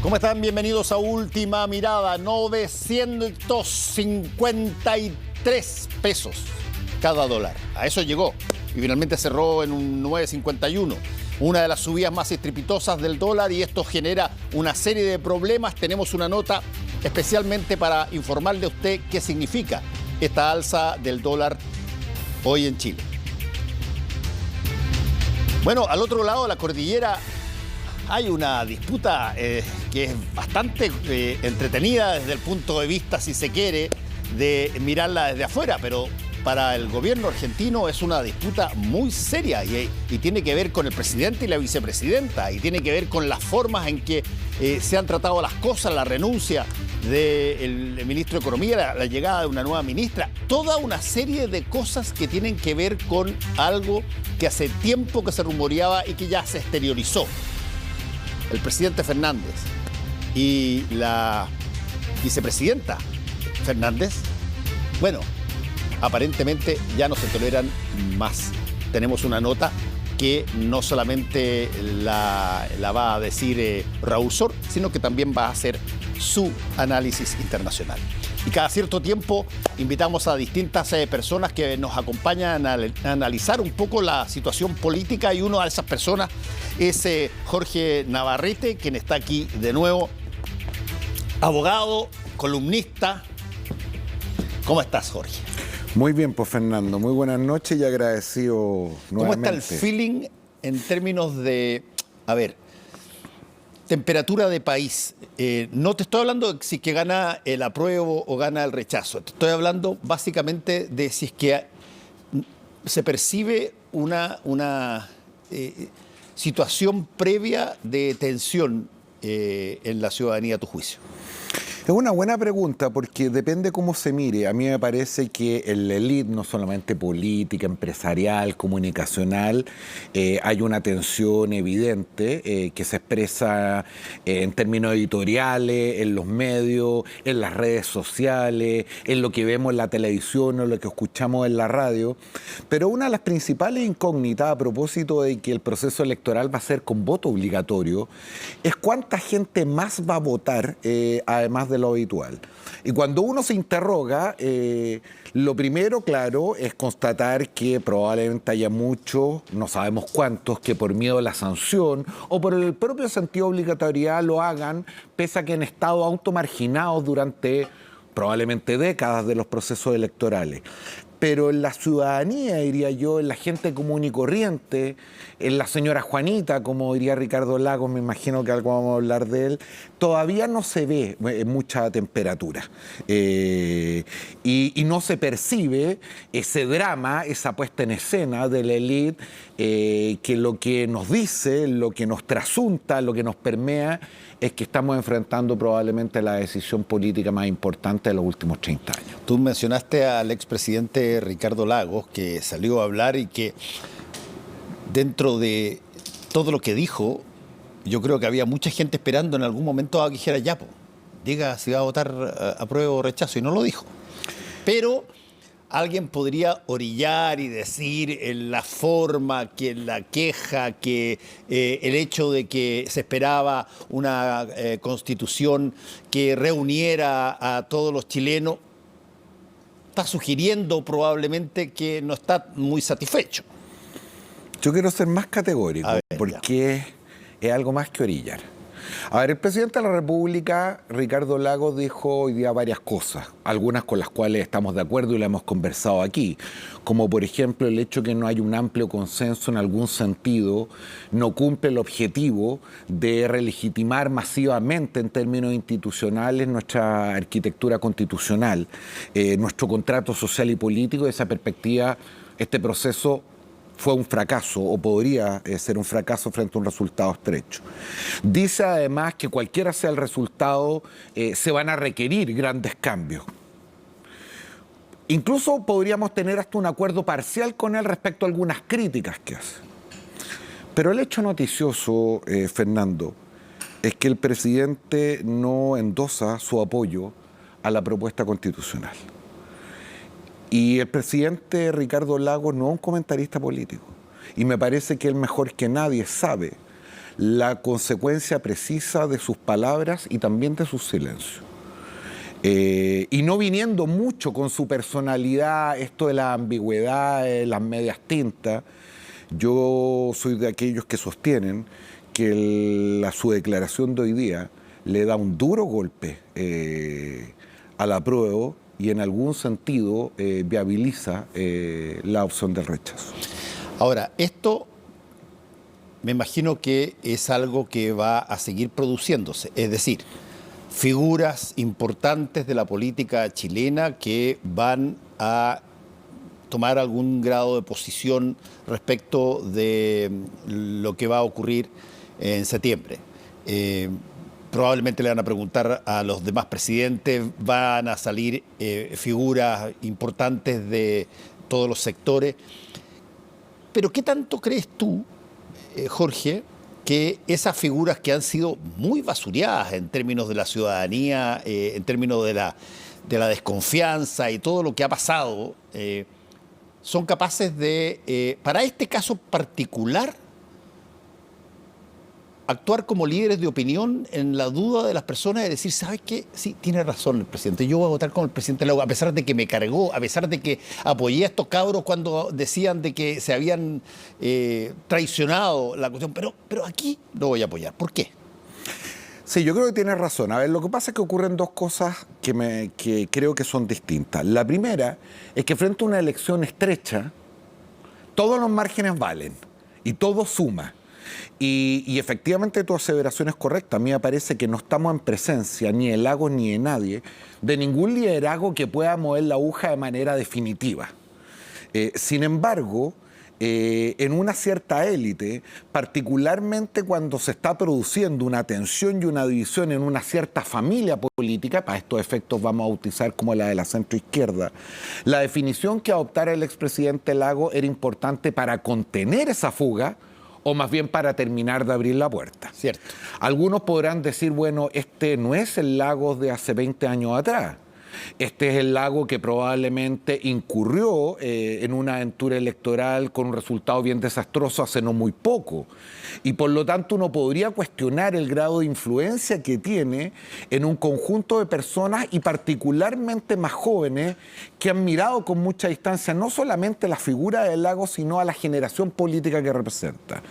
¿Cómo están? Bienvenidos a Última Mirada. 953 pesos cada dólar. A eso llegó y finalmente cerró en un 9,51. Una de las subidas más estrepitosas del dólar, y esto genera una serie de problemas. Tenemos una nota especialmente para informarle a usted qué significa esta alza del dólar hoy en Chile. Bueno, al otro lado de la cordillera hay una disputa que es bastante entretenida desde el punto de vista, si se quiere, de mirarla desde afuera, pero para el gobierno argentino es una disputa muy seria y tiene que ver con el presidente y la vicepresidenta, y tiene que ver con las formas en que se han tratado las cosas, la renuncia del ministro de Economía, la llegada de una nueva ministra, toda una serie de cosas que tienen que ver con algo que hace tiempo que se rumoreaba y que ya se exteriorizó. El presidente Fernández y la vicepresidenta Fernández, bueno, aparentemente ya no se toleran más. Tenemos una nota que no solamente la va a decir Raúl Sor, sino que también va a hacer su análisis internacional. Y cada cierto tiempo invitamos a distintas personas que nos acompañan a analizar un poco la situación política, y una de esas personas es Jorge Navarrete, quien está aquí de nuevo, abogado, columnista. ¿Cómo estás, Jorge? Muy bien, pues Fernando, muy buenas noches y agradecido nuevamente. ¿Cómo está el feeling en términos de, temperatura de país? No te estoy hablando de si es que gana el apruebo o gana el rechazo. Te estoy hablando básicamente de si es que se percibe una situación previa de tensión en la ciudadanía, a tu juicio. Es una buena pregunta porque depende cómo se mire. A mí me parece que en la élite, no solamente política, empresarial, comunicacional, hay una tensión evidente que se expresa en términos editoriales, en los medios, en las redes sociales, en lo que vemos en la televisión o lo que escuchamos en la radio. Pero una de las principales incógnitas a propósito de que el proceso electoral va a ser con voto obligatorio es cuánta gente más va a votar, además de lo habitual. Y cuando uno se interroga, lo primero, claro, es constatar que probablemente haya muchos, no sabemos cuántos, que por miedo a la sanción o por el propio sentido de obligatoriedad lo hagan, pese a que han estado automarginados durante probablemente décadas de los procesos electorales. Pero en la ciudadanía, diría yo, en la gente común y corriente, en la señora Juanita, como diría Ricardo Lagos, me imagino que algo vamos a hablar de él, todavía no se ve mucha temperatura. Y no se percibe ese drama, esa puesta en escena de la élite, que lo que nos dice, lo que nos trasunta, lo que nos permea, es que estamos enfrentando probablemente la decisión política más importante de los últimos 30 años. Tú mencionaste al expresidente Ricardo Lagos, que salió a hablar y que dentro de todo lo que dijo, yo creo que había mucha gente esperando en algún momento a que dijera ya, diga si va a votar apruebo o rechazo, y no lo dijo. Pero alguien podría orillar y decir en la forma, que la queja, que el hecho de que se esperaba una constitución que reuniera a todos los chilenos, está sugiriendo probablemente que no está muy satisfecho. Yo quiero ser más categórico, porque es algo más que orillar. A ver, el presidente de la República, Ricardo Lagos, dijo hoy día varias cosas, algunas con las cuales estamos de acuerdo y las hemos conversado aquí, como por ejemplo el hecho que no hay un amplio consenso en algún sentido, no cumple el objetivo de relegitimar masivamente en términos institucionales nuestra arquitectura constitucional, nuestro contrato social y político. De esa perspectiva, este proceso fue un fracaso o podría ser un fracaso frente a un resultado estrecho. Dice además que cualquiera sea el resultado, se van a requerir grandes cambios. Incluso podríamos tener hasta un acuerdo parcial con él respecto a algunas críticas que hace. Pero el hecho noticioso, Fernando, es que el presidente no endosa su apoyo a la propuesta constitucional. Y el presidente Ricardo Lagos no es un comentarista político. Y me parece que él mejor que nadie sabe la consecuencia precisa de sus palabras y también de sus silencios. Y no viniendo mucho con su personalidad, esto de la ambigüedad, las medias tintas. Yo soy de aquellos que sostienen que su declaración de hoy día le da un duro golpe al apruebo y en algún sentido viabiliza la opción del rechazo. Ahora, esto me imagino que es algo que va a seguir produciéndose, es decir, figuras importantes de la política chilena que van a tomar algún grado de posición respecto de lo que va a ocurrir en septiembre. Probablemente le van a preguntar a los demás presidentes, van a salir figuras importantes de todos los sectores. Pero ¿qué tanto crees tú, Jorge, que esas figuras que han sido muy basureadas en términos de la ciudadanía, en términos de la desconfianza y todo lo que ha pasado, son capaces de, para este caso particular, actuar como líderes de opinión en la duda de las personas y decir, ¿sabes qué? Sí, tiene razón el presidente, yo voy a votar con el presidente Lago, a pesar de que me cargó, a pesar de que apoyé a estos cabros cuando decían de que se habían traicionado la cuestión, pero aquí lo voy a apoyar. ¿Por qué? Sí, yo creo que tienes razón. A ver, lo que pasa es que ocurren dos cosas que creo que son distintas. La primera es que frente a una elección estrecha, todos los márgenes valen y todo suma. Y efectivamente tu aseveración es correcta. A mí me parece que no estamos en presencia, ni de Lagos ni de nadie, de ningún liderazgo que pueda mover la aguja de manera definitiva. Sin embargo, en una cierta élite, particularmente cuando se está produciendo una tensión y una división en una cierta familia política, para estos efectos vamos a bautizar como la de la centroizquierda, la definición que adoptara el expresidente Lagos era importante para contener esa fuga, o más bien para terminar de abrir la puerta. Cierto. Algunos podrán decir, bueno, este no es el Lagos de hace 20 años atrás. Este es el Lagos que probablemente incurrió en una aventura electoral con un resultado bien desastroso hace no muy poco. Y por lo tanto uno podría cuestionar el grado de influencia que tiene en un conjunto de personas y particularmente más jóvenes que han mirado con mucha distancia no solamente la figura del Lagos, sino a la generación política que representa.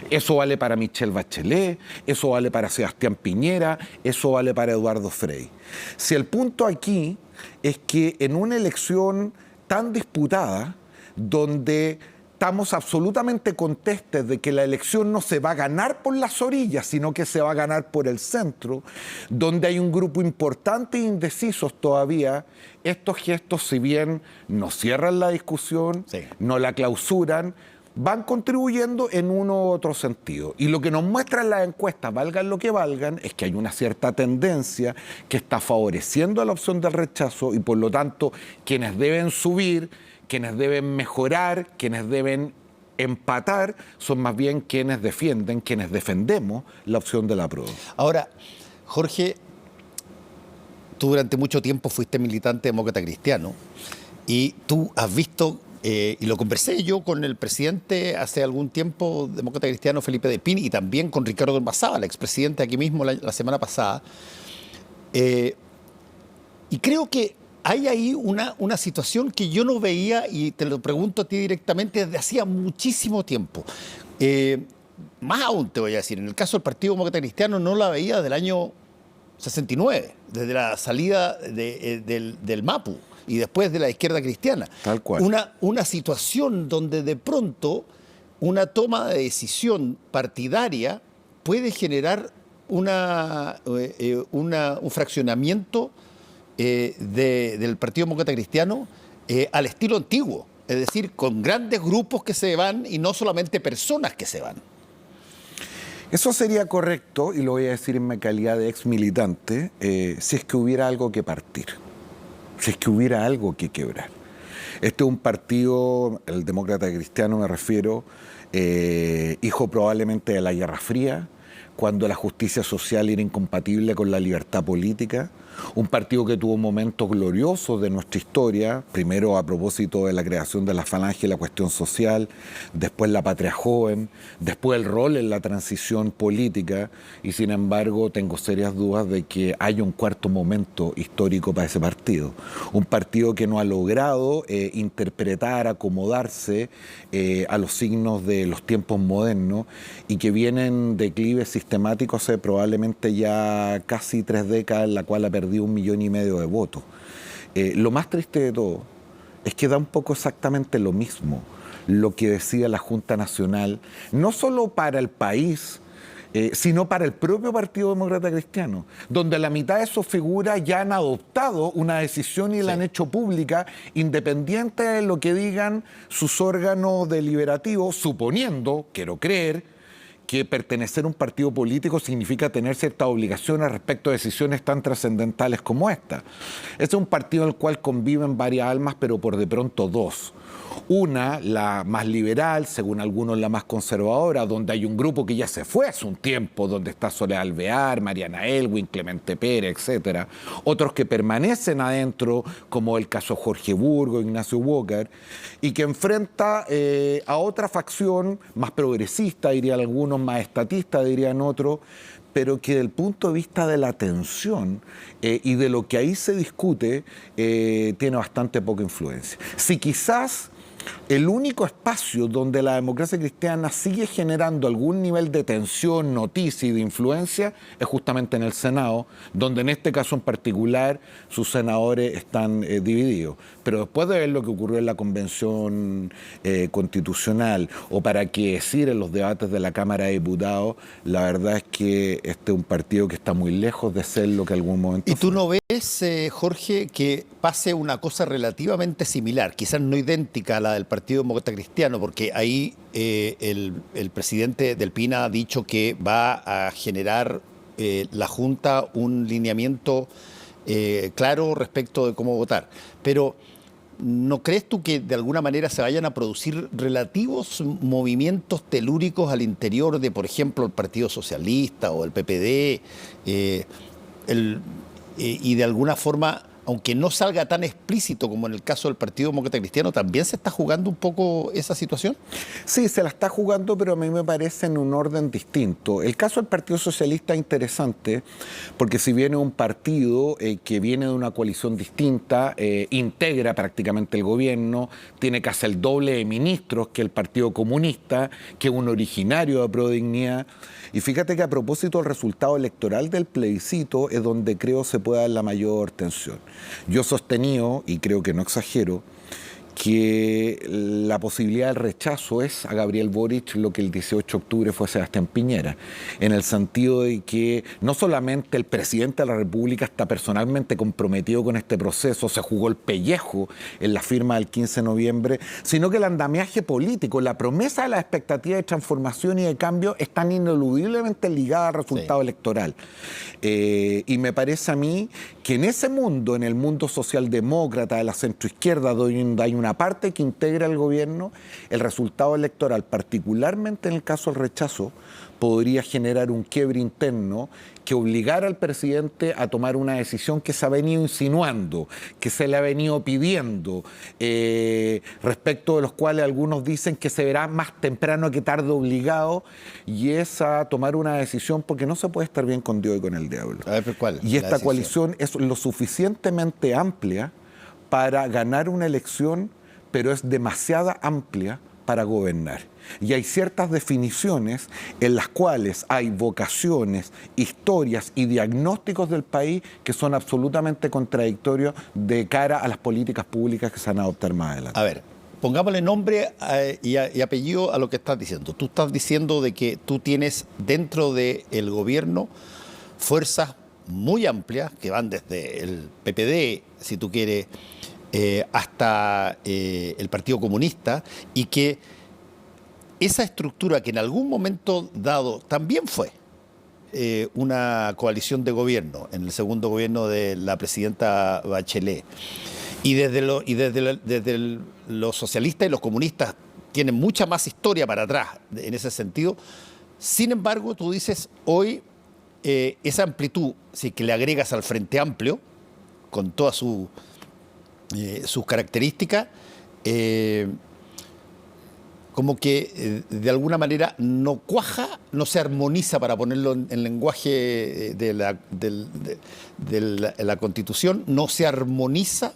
Eso vale para Michelle Bachelet, eso vale para Sebastián Piñera, eso vale para Eduardo Frei. Si el punto aquí es que en una elección tan disputada, donde estamos absolutamente contestes de que la elección no se va a ganar por las orillas, sino que se va a ganar por el centro, donde hay un grupo importante de indecisos todavía, estos gestos, si bien no cierran la discusión, sí, no la clausuran, van contribuyendo en uno u otro sentido. Y lo que nos muestran las encuestas, valgan lo que valgan, es que hay una cierta tendencia que está favoreciendo a la opción del rechazo y por lo tanto quienes deben subir, quienes deben mejorar, quienes deben empatar, son más bien quienes defienden, quienes defendemos la opción del apruebo. Ahora, Jorge, tú durante mucho tiempo fuiste militante demócrata cristiano y tú has visto... y lo conversé yo con el presidente hace algún tiempo, demócrata cristiano Felipe de Pin, y también con Ricardo Ormazábal, el expresidente aquí mismo la semana pasada. Y creo que hay ahí una situación que yo no veía, y te lo pregunto a ti directamente, desde hacía muchísimo tiempo. Más aún te voy a decir, en el caso del Partido Demócrata Cristiano no la veía desde el año 69, desde la salida del MAPU. Y después de la izquierda cristiana. Tal cual. Una situación donde de pronto una toma de decisión partidaria puede generar un fraccionamiento del Partido Demócrata Cristiano al estilo antiguo. Es decir, con grandes grupos que se van y no solamente personas que se van. Eso sería correcto, y lo voy a decir en mi calidad de ex militante, si es que hubiera algo que partir. Si es que hubiera algo que quebrar. Este es un partido, el demócrata cristiano me refiero, hijo probablemente de la Guerra Fría, cuando la justicia social era incompatible con la libertad política. Un partido que tuvo momentos gloriosos de nuestra historia, primero a propósito de la creación de la Falange y la cuestión social, después la Patria Joven, después el rol en la transición política, y sin embargo tengo serias dudas de que haya un cuarto momento histórico para ese partido. Un partido que no ha logrado interpretar, acomodarse a los signos de los tiempos modernos y que viene en declive sistemático hace probablemente ya casi 3 décadas, en la cual ha perdido 1,5 millones de votos. Lo más triste de todo es que da un poco exactamente lo mismo lo que decía la Junta Nacional, no solo para el país, sino para el propio Partido Demócrata Cristiano, donde la mitad de sus figuras ya han adoptado una decisión y la han hecho pública, independiente de lo que digan sus órganos deliberativos, suponiendo, quiero creer, que pertenecer a un partido político significa tener ciertas obligaciones respecto a decisiones tan trascendentales como esta. Este es un partido en el cual conviven varias almas, pero por de pronto dos. Una, la más liberal, según algunos la más conservadora, donde hay un grupo que ya se fue hace un tiempo, donde está Soledad Alvear, Mariana Elwin, Clemente Pérez, etcétera. Otros que permanecen adentro, como el caso Jorge Burgos, Ignacio Walker, y que enfrenta a otra facción más progresista, dirían algunos, más estatista, dirían otros, pero que desde el punto de vista de la atención y de lo que ahí se discute, tiene bastante poca influencia. Si quizás el único espacio donde la democracia cristiana sigue generando algún nivel de tensión, noticia y de influencia es justamente en el Senado, donde en este caso en particular sus senadores están divididos. Pero después de ver lo que ocurrió en la Convención Constitucional, o para qué decir en los debates de la Cámara de Diputados, la verdad es que este es un partido que está muy lejos de ser lo que algún momento ¿Y tú fue. no ves, Jorge, que pase una cosa relativamente similar, quizás no idéntica a la del Partido Demócrata Cristiano, porque ahí el presidente del PINA ha dicho que va a generar la Junta un lineamiento claro respecto de cómo votar? Pero ¿no crees tú que de alguna manera se vayan a producir relativos movimientos telúricos al interior de, por ejemplo, el Partido Socialista o el PPD? Y de alguna forma, aunque no salga tan explícito como en el caso del Partido Demócrata Cristiano, ¿también se está jugando un poco esa situación? Sí, se la está jugando, pero a mí me parece en un orden distinto. El caso del Partido Socialista es interesante, porque si viene un partido que viene de una coalición distinta, integra prácticamente el gobierno, tiene casi el doble de ministros que el Partido Comunista, que es un originario de Prodignidad. Y fíjate que a propósito del resultado electoral del plebiscito es donde creo se puede dar la mayor tensión. Yo he sostenido, y creo que no exagero, que la posibilidad del rechazo es a Gabriel Boric lo que el 18 de octubre fue Sebastián Piñera, en el sentido de que no solamente el presidente de la República está personalmente comprometido con este proceso, se jugó el pellejo en la firma del 15 de noviembre, sino que el andamiaje político, la promesa de la expectativa de transformación y de cambio están ineludiblemente ligadas al resultado electoral. Y me parece a mí que en ese mundo, en el mundo socialdemócrata de la centroizquierda, donde hay una parte que integra el gobierno, el resultado electoral, particularmente en el caso del rechazo, podría generar un quiebre interno que obligara al presidente a tomar una decisión que se ha venido insinuando, que se le ha venido pidiendo, respecto de los cuales algunos dicen que se verá más temprano que tarde obligado, y es a tomar una decisión, porque no se puede estar bien con Dios y con el diablo. A ver, ¿cuál? Y esta coalición es lo suficientemente amplia para ganar una elección, pero es demasiado amplia para gobernar. Y hay ciertas definiciones en las cuales hay vocaciones, historias y diagnósticos del país que son absolutamente contradictorios de cara a las políticas públicas que se van a adoptar más adelante. A ver, pongámosle nombre y apellido a lo que estás diciendo. Tú estás diciendo de que tú tienes dentro del gobierno fuerzas muy amplias que van desde el PPD, si tú quieres, hasta el Partido Comunista, y que esa estructura que en algún momento dado también fue una coalición de gobierno, en el segundo gobierno de la presidenta Bachelet, y desde los socialistas y los comunistas tienen mucha más historia para atrás en ese sentido, Sin embargo, tú dices, hoy esa amplitud, si que le agregas al Frente Amplio, con todas sus características, como que de alguna manera no cuaja, no se armoniza, para ponerlo en lenguaje de la Constitución, no se armoniza,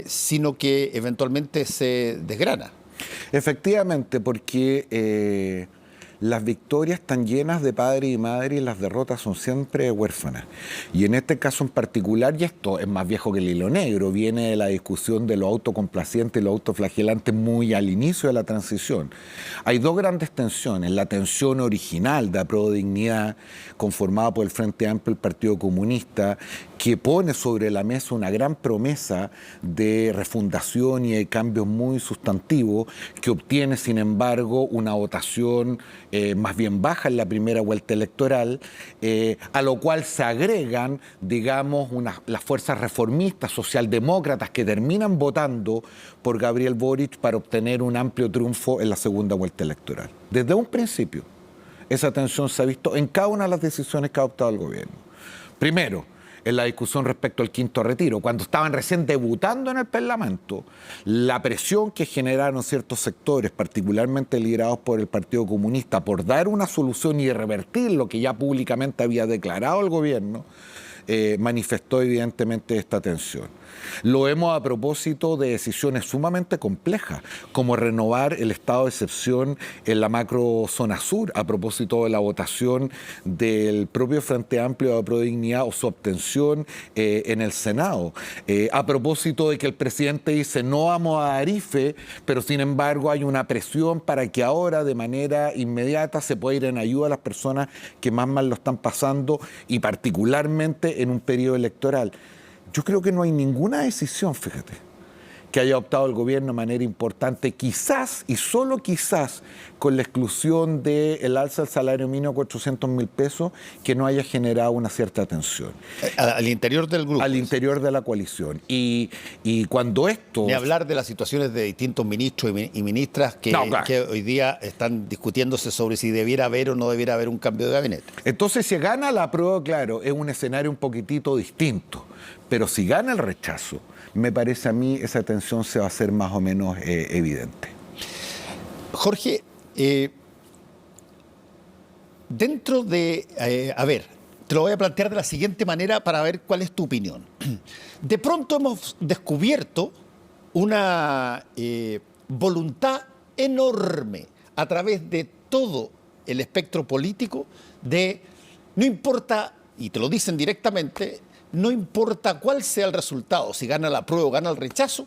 sino que eventualmente se desgrana. Efectivamente, porque las victorias están llenas de padre y madre y las derrotas son siempre huérfanas. Y en este caso en particular, y esto es más viejo que el hilo negro, viene de la discusión de lo autocomplaciente y lo autoflagelante muy al inicio de la transición. Hay dos grandes tensiones: la tensión original de Apruebo Dignidad, conformada por el Frente Amplio y el Partido Comunista, que pone sobre la mesa una gran promesa de refundación y de cambios muy sustantivos, que obtiene, sin embargo, una votación más bien baja en la primera vuelta electoral, a lo cual se agregan, digamos, las fuerzas reformistas, socialdemócratas, que terminan votando por Gabriel Boric para obtener un amplio triunfo en la segunda vuelta electoral. Desde un principio, esa tensión se ha visto en cada una de las decisiones que ha adoptado el gobierno. Primero, en la discusión respecto al quinto retiro, cuando estaban recién debutando en el Parlamento, la presión que generaron ciertos sectores, particularmente liderados por el Partido Comunista, por dar una solución y revertir lo que ya públicamente había declarado el gobierno, manifestó evidentemente esta tensión. Lo vemos a propósito de decisiones sumamente complejas, como renovar el estado de excepción en la macrozona sur, a propósito de la votación del propio Frente Amplio de Apruebo Dignidad o su obtención en el Senado. A propósito de que el presidente dice no vamos a dar IFE, pero sin embargo hay una presión para que ahora de manera inmediata se pueda ir en ayuda a las personas que más mal lo están pasando, y particularmente en un periodo electoral. Yo creo que no hay ninguna decisión, fíjate, que haya adoptado el gobierno de manera importante, quizás y solo quizás, con la exclusión del alza del salario mínimo a 400.000 pesos, que no haya generado una cierta tensión. Al interior del grupo. Al interior de la coalición. Y cuando esto... Ni hablar de las situaciones de distintos ministros y ministras que hoy día están discutiéndose sobre si debiera haber o no debiera haber un cambio de gabinete. Entonces, si gana la apruebo, claro, es un escenario un poquitito distinto. Pero si gana el rechazo, me parece a mí esa tensión se va a hacer más o menos evidente. Jorge, dentro de... a ver, te lo voy a plantear de la siguiente manera para ver cuál es tu opinión. De pronto hemos descubierto una voluntad enorme a través de todo el espectro político de, no importa, y te lo dicen directamente, no importa cuál sea el resultado, si gana la apruebo o gana el rechazo,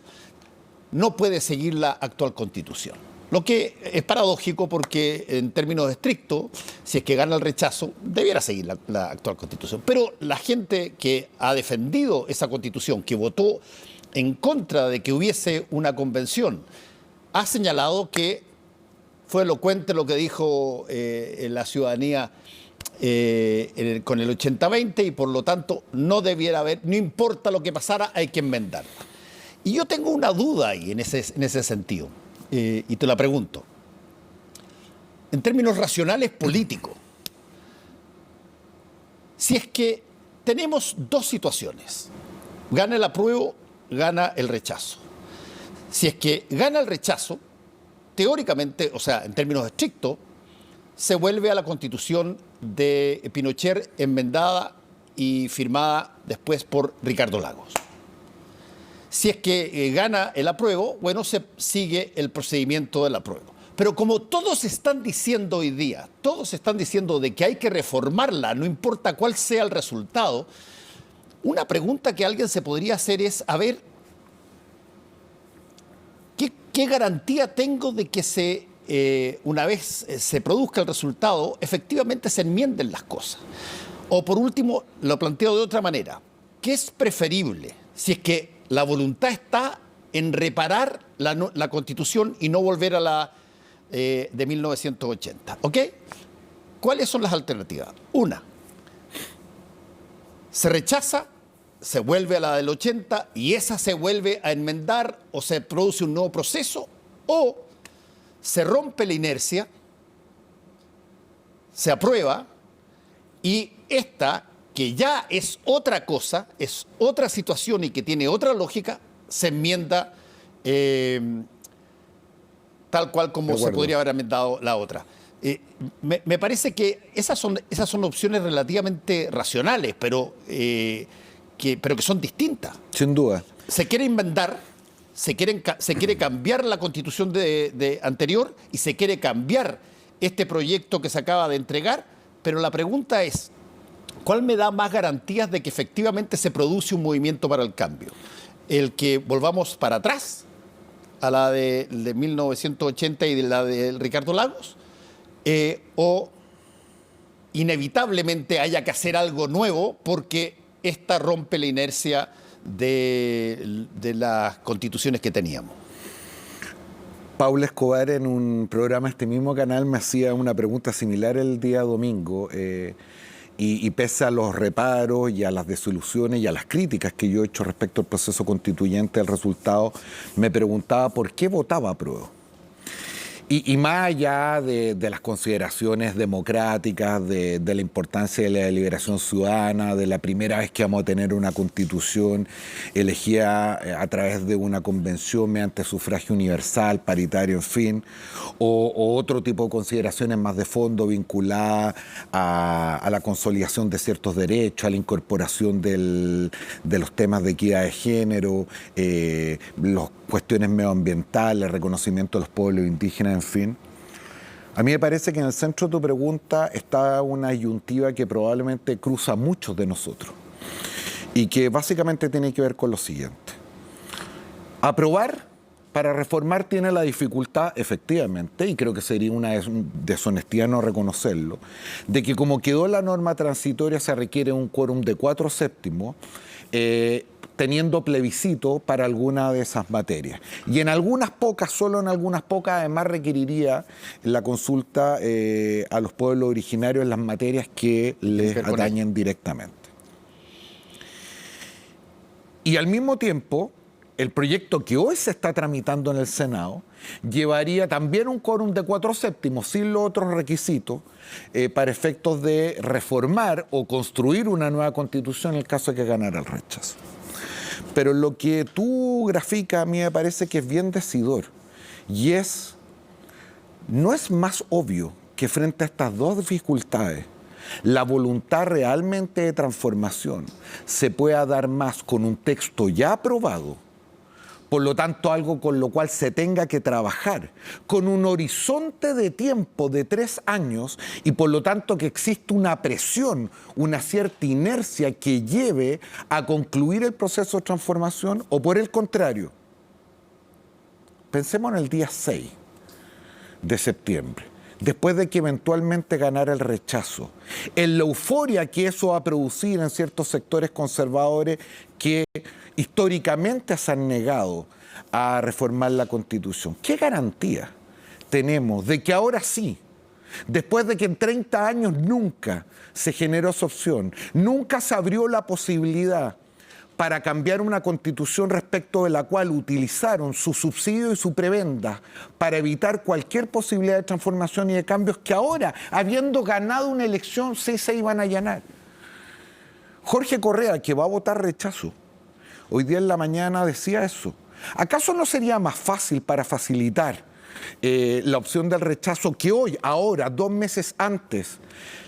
no puede seguir la actual Constitución. Lo que es paradójico porque, en términos estrictos, si es que gana el rechazo, debiera seguir la actual Constitución. Pero la gente que ha defendido esa Constitución, que votó en contra de que hubiese una convención, ha señalado que fue elocuente lo que dijo la ciudadanía con el 80-20, y por lo tanto no debiera haber, no importa lo que pasara, hay que enmendar. Y yo tengo una duda ahí en ese sentido, y te la pregunto. En términos racionales políticos, si es que tenemos dos situaciones, gana el apruebo, gana el rechazo. Si es que gana el rechazo, teóricamente, o sea, en términos estrictos, se vuelve a la Constitución de Pinochet, enmendada y firmada después por Ricardo Lagos. Si es que gana el apruebo, bueno, se sigue el procedimiento del apruebo. Pero como todos están diciendo hoy día, todos están diciendo de que hay que reformarla, no importa cuál sea el resultado, una pregunta que alguien se podría hacer es, a ver, ¿qué garantía tengo de que una vez se produzca el resultado, efectivamente se enmienden las cosas? O por último, lo planteo de otra manera, ¿qué es preferible si es que la voluntad está en reparar la Constitución y no volver a la de 1980? ¿Ok? ¿Cuáles son las alternativas? Una, se rechaza, se vuelve a la del 80 y esa se vuelve a enmendar o se produce un nuevo proceso, o se rompe la inercia se aprueba y esta, que ya es otra cosa, es otra situación y que tiene otra lógica, se enmienda tal cual como se podría haber enmendado la otra. Me parece que esas son opciones relativamente racionales, pero que son distintas. Sin duda. Se quiere inventar, se quiere cambiar la constitución anterior y se quiere cambiar este proyecto que se acaba de entregar, pero la pregunta es, ¿cuál me da más garantías de que efectivamente se produce un movimiento para el cambio? ¿El que volvamos para atrás, a la de 1980 y de la de Ricardo Lagos? ¿O inevitablemente haya que hacer algo nuevo porque esta rompe la inercia de las constituciones que teníamos? Paula Escobar en un programa de este mismo canal me hacía una pregunta similar el día domingo y pese a los reparos y a las desilusiones y a las críticas que yo he hecho respecto al proceso constituyente, el resultado, me preguntaba por qué votaba apruebo. Y más allá de las consideraciones democráticas, de la importancia de la deliberación ciudadana, de la primera vez que vamos a tener una constitución elegida a través de una convención mediante sufragio universal, paritario, en fin, o otro tipo de consideraciones más de fondo vinculadas a la consolidación de ciertos derechos, a la incorporación de los temas de equidad de género, las cuestiones medioambientales, el reconocimiento de los pueblos indígenas, en fin. A mí me parece que en el centro de tu pregunta está una disyuntiva que probablemente cruza a muchos de nosotros y que básicamente tiene que ver con lo siguiente. Aprobar para reformar tiene la dificultad, efectivamente, y creo que sería una deshonestidad no reconocerlo, de que como quedó la norma transitoria se requiere un quórum de 4/7, teniendo plebiscito para alguna de esas materias. Y en algunas pocas, solo en algunas pocas, además requeriría la consulta a los pueblos originarios en las materias que les atañen directamente. Y al mismo tiempo, el proyecto que hoy se está tramitando en el Senado llevaría también un quórum de 4/7, sin los otros requisitos, para efectos de reformar o construir una nueva constitución en el caso de que ganara el rechazo. Pero lo que tú graficas a mí me parece que es bien decidor. Y no es más obvio que frente a estas dos dificultades, la voluntad realmente de transformación se pueda dar más con un texto ya aprobado, por lo tanto algo con lo cual se tenga que trabajar, con un horizonte de tiempo de 3 años y por lo tanto que existe una presión, una cierta inercia que lleve a concluir el proceso de transformación, o por el contrario, pensemos en el día 6 de septiembre, después de que eventualmente ganara el rechazo, en la euforia que eso va a producir en ciertos sectores conservadores que históricamente se han negado a reformar la Constitución. ¿Qué garantía tenemos de que ahora sí, después de que en 30 años nunca se generó esa opción, nunca se abrió la posibilidad para cambiar una Constitución respecto de la cual utilizaron su subsidio y su prebenda para evitar cualquier posibilidad de transformación y de cambios que ahora, habiendo ganado una elección, sí se iban a allanar? Jorge Correa, que va a votar rechazo, hoy día en la mañana decía eso. ¿Acaso no sería más fácil para facilitar la opción del rechazo que hoy, ahora, 2 meses antes,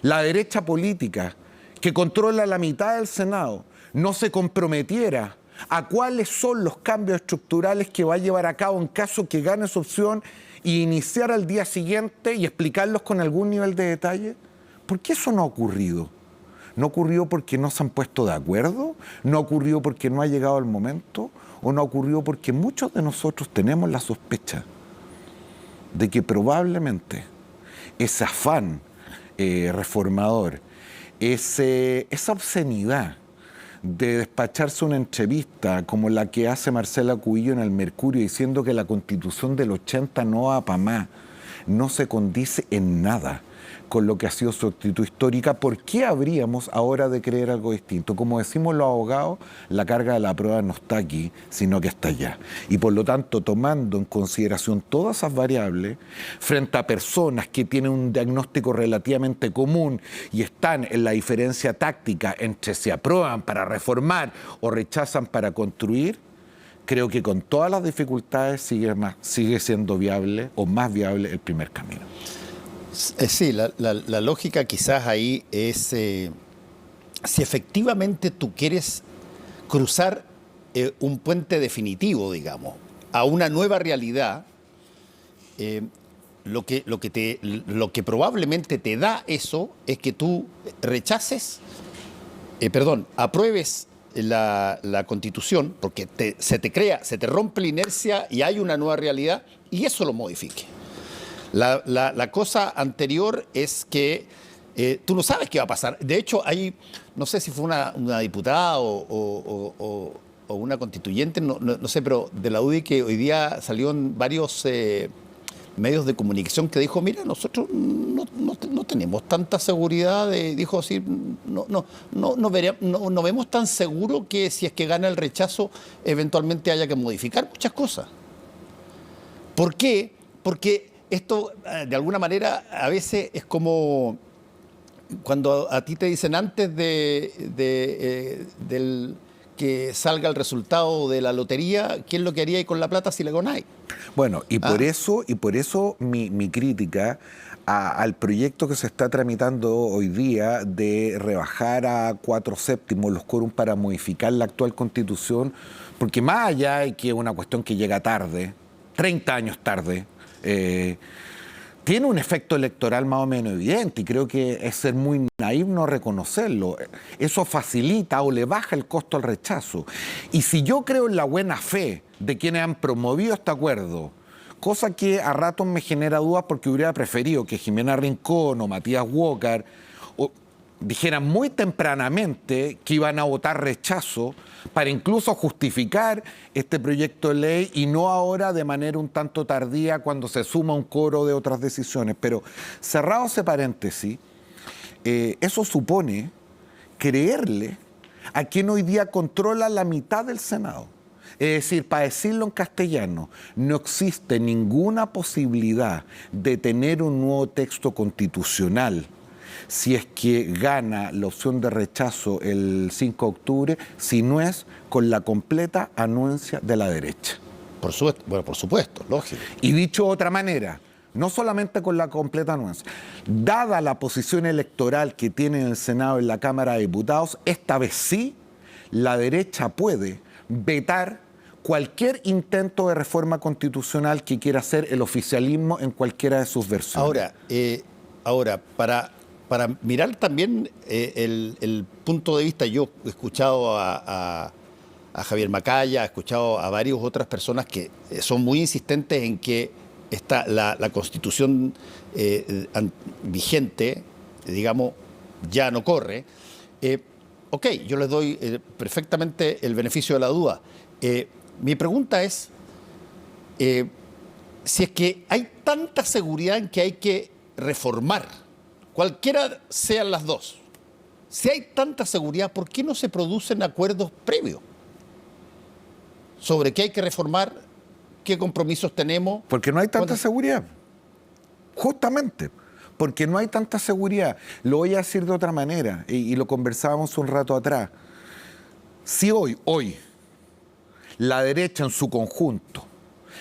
la derecha política que controla la mitad del Senado no se comprometiera a cuáles son los cambios estructurales que va a llevar a cabo en caso que gane su opción y iniciar al día siguiente y explicarlos con algún nivel de detalle? ¿Por qué eso no ha ocurrido? ¿No ocurrió porque no se han puesto de acuerdo? ¿No ocurrió porque no ha llegado el momento? ¿O no ocurrió porque muchos de nosotros tenemos la sospecha de que probablemente ese afán reformador, esa obscenidad de despacharse una entrevista como la que hace Marcela Cubillo en El Mercurio diciendo que la Constitución del 80 no va para más, no se condice en nada con lo que ha sido su actitud histórica, ¿por qué habríamos ahora de creer algo distinto? Como decimos los abogados, la carga de la prueba no está aquí, sino que está allá. Y por lo tanto, tomando en consideración todas esas variables, frente a personas que tienen un diagnóstico relativamente común y están en la diferencia táctica entre si aprueban para reformar o rechazan para construir, creo que con todas las dificultades sigue siendo viable o más viable el primer camino. Sí, la lógica quizás ahí es si efectivamente tú quieres cruzar un puente definitivo, digamos, a una nueva realidad, lo que probablemente te da eso es que tú apruebes la Constitución, porque se te rompe la inercia y hay una nueva realidad, y eso lo modifique. La cosa anterior es que tú no sabes qué va a pasar. De hecho, no sé si fue una diputada o una constituyente, no sé, pero de la UDI, que hoy día salió en varios medios de comunicación, que dijo, mira, nosotros no tenemos tanta seguridad, dijo así, no vemos tan seguro que si es que gana el rechazo, eventualmente haya que modificar muchas cosas. ¿Por qué? Porque esto, de alguna manera, a veces es como cuando a ti te dicen antes del que salga el resultado de la lotería, ¿qué es lo que haría con la plata si la ganáis? Bueno, y por eso mi crítica al proyecto que se está tramitando hoy día de rebajar a 4/7 los quórums para modificar la actual Constitución, porque más allá de que es una cuestión que llega tarde, 30 años tarde, tiene un efecto electoral más o menos evidente, y creo que es ser muy naïf no reconocerlo. Eso facilita o le baja el costo al rechazo. Y si yo creo en la buena fe de quienes han promovido este acuerdo, cosa que a ratos me genera dudas porque hubiera preferido que Jimena Rincón o Matías Walker dijeran muy tempranamente que iban a votar rechazo para incluso justificar este proyecto de ley, y no ahora de manera un tanto tardía cuando se suma un coro de otras decisiones. Pero cerrado ese paréntesis, eso supone creerle a quien hoy día controla la mitad del Senado. Es decir, para decirlo en castellano, no existe ninguna posibilidad de tener un nuevo texto constitucional si es que gana la opción de rechazo el 5 de octubre, si no es con la completa anuencia de la derecha. Por supuesto, lógico. Y dicho de otra manera, no solamente con la completa anuencia, dada la posición electoral que tiene en el Senado y en la Cámara de Diputados, esta vez sí, la derecha puede vetar cualquier intento de reforma constitucional que quiera hacer el oficialismo en cualquiera de sus versiones. Ahora, para mirar también el punto de vista, yo he escuchado a Javier Macaya, he escuchado a varias otras personas que son muy insistentes en que la Constitución vigente, digamos, ya no corre. Ok, yo les doy perfectamente el beneficio de la duda. Mi pregunta es, si es que hay tanta seguridad en que hay que reformar, cualquiera sean las dos, si hay tanta seguridad, ¿por qué no se producen acuerdos previos sobre qué hay que reformar, qué compromisos tenemos? Porque no hay tanta seguridad, justamente, porque no hay tanta seguridad. Lo voy a decir de otra manera, y lo conversábamos un rato atrás. Si hoy, la derecha en su conjunto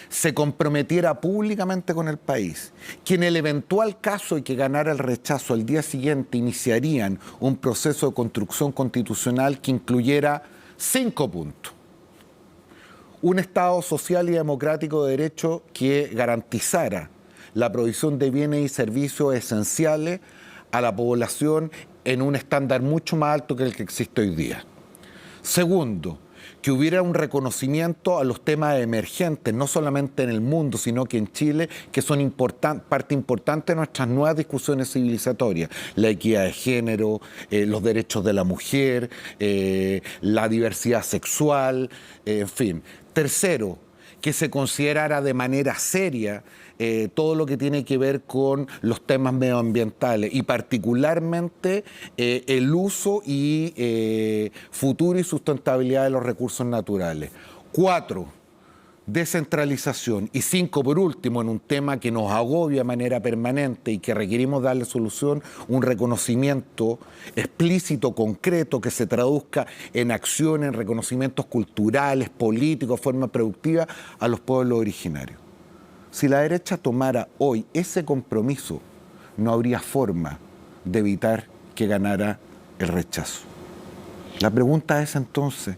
se comprometiera públicamente con el país, que en el eventual caso de que ganara el rechazo al día siguiente iniciarían un proceso de construcción constitucional que incluyera 5 puntos. Un Estado social y democrático de derecho que garantizara la provisión de bienes y servicios esenciales a la población en un estándar mucho más alto que el que existe hoy día. Segundo, que hubiera un reconocimiento a los temas emergentes, no solamente en el mundo, sino que en Chile, que son parte importante de nuestras nuevas discusiones civilizatorias. La equidad de género, los derechos de la mujer, la diversidad sexual, en fin. Tercero, que se considerara de manera seria todo lo que tiene que ver con los temas medioambientales y particularmente el uso y futuro y sustentabilidad de los recursos naturales. 4, descentralización. Y 5, por último, en un tema que nos agobia de manera permanente y que requerimos darle solución, un reconocimiento explícito, concreto, que se traduzca en acción, en reconocimientos culturales, políticos, forma productiva a los pueblos originarios. Si la derecha tomara hoy ese compromiso, no habría forma de evitar que ganara el rechazo. La pregunta es entonces,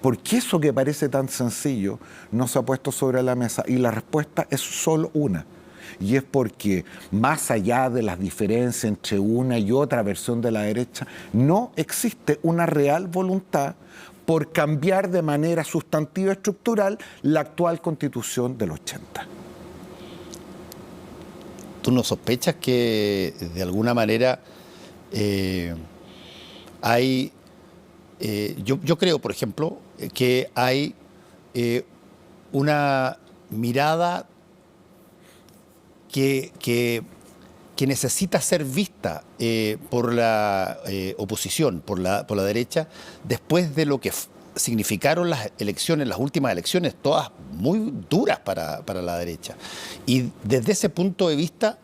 ¿por qué eso que parece tan sencillo no se ha puesto sobre la mesa? Y la respuesta es solo una. Y es porque, más allá de las diferencias entre una y otra versión de la derecha, no existe una real voluntad por cambiar de manera sustantiva y estructural la actual Constitución del 80. ¿Tú no sospechas que de alguna manera hay... yo creo, por ejemplo, que hay una mirada que necesita ser vista por la oposición, por la derecha, después de lo que significaron las elecciones, las últimas elecciones, todas muy duras para la derecha. Y desde ese punto de vista,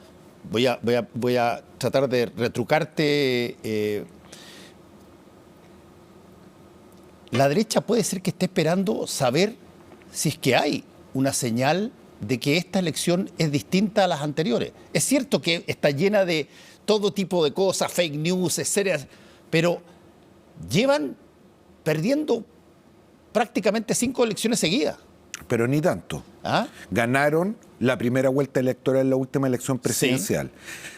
voy a tratar de retrucarte. La derecha puede ser que esté esperando saber si es que hay una señal de que esta elección es distinta a las anteriores. Es cierto que está llena de todo tipo de cosas, fake news, etcétera, pero llevan perdiendo prácticamente 5 elecciones seguidas. Pero ni tanto. ¿Ah? Ganaron la primera vuelta electoral en la última elección presidencial. Sí.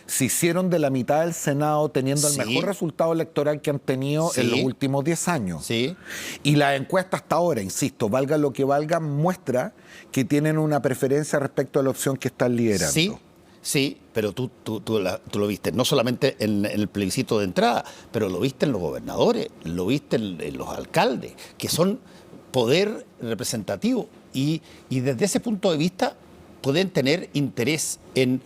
Se hicieron de la mitad del Senado teniendo el mejor resultado electoral que han tenido en los últimos 10 años. Sí. Y la encuesta hasta ahora, insisto, valga lo que valga, muestra que tienen una preferencia respecto a la opción que están liderando. Sí. Sí, pero tú lo viste, no solamente en el plebiscito de entrada, pero lo viste en los gobernadores, lo viste en los alcaldes, que son poder representativo. Y desde ese punto de vista pueden tener interés en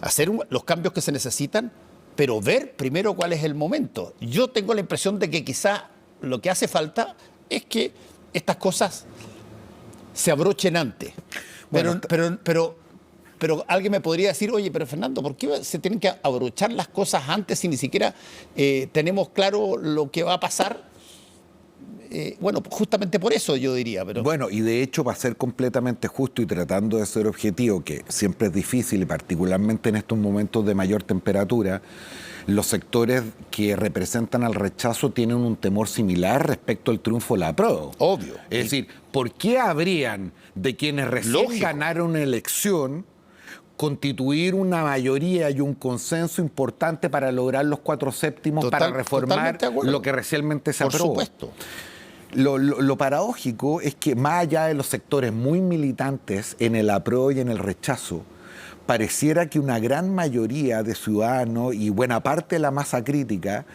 hacer los cambios que se necesitan, pero ver primero cuál es el momento. Yo tengo la impresión de que quizá lo que hace falta es que estas cosas se abrochen antes. Bueno, pero alguien me podría decir, oye, pero Fernando, ¿por qué se tienen que abrochar las cosas antes si ni siquiera tenemos claro lo que va a pasar? Bueno, justamente por eso yo diría. Pero... Bueno, y de hecho, para ser completamente justo y tratando de ser objetivo, que siempre es difícil, y particularmente en estos momentos de mayor temperatura, los sectores que representan al rechazo tienen un temor similar respecto al triunfo de la apruebo. Obvio. Es decir, ¿por qué habrían de quienes recién ganaron una elección constituir una mayoría y un consenso importante para lograr los 4/7 para reformar lo que recientemente se aprobó? Por supuesto. Lo paradójico es que más allá de los sectores muy militantes en el apruebo y en el rechazo, pareciera que una gran mayoría de ciudadanos y buena parte de la masa crítica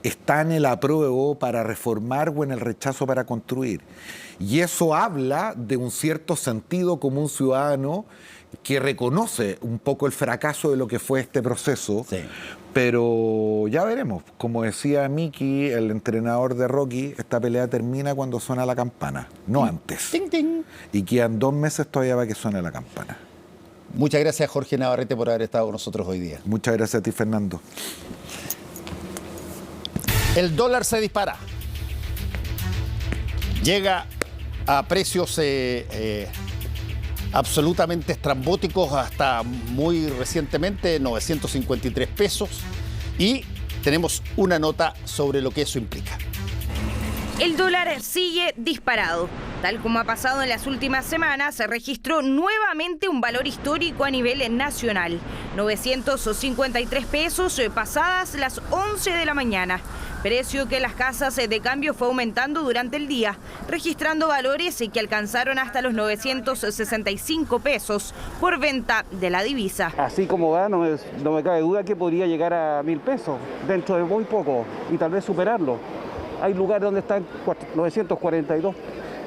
está en el apruebo para reformar o en el rechazo para construir. Y eso habla de un cierto sentido común ciudadano que reconoce un poco el fracaso de lo que fue este proceso, sí. Pero ya veremos. Como decía Miki, el entrenador de Rocky, esta pelea termina cuando suena la campana, no antes. Ting, ting. Y quedan 2 meses todavía para que suene la campana. Muchas gracias, Jorge Navarrete, por haber estado con nosotros hoy día. Muchas gracias a ti, Fernando. El dólar se dispara. Llega a precios absolutamente estrambóticos hasta muy recientemente, 953 pesos. Y tenemos una nota sobre lo que eso implica. El dólar sigue disparado. Tal como ha pasado en las últimas semanas, se registró nuevamente un valor histórico a nivel nacional. 953 pesos pasadas las 11 de la mañana. Precio que las casas de cambio fue aumentando durante el día, registrando valores que alcanzaron hasta los 965 pesos por venta de la divisa. Así como va, no me cabe duda que podría llegar a 1.000 pesos dentro de muy poco y tal vez superarlo. Hay lugares donde están 942,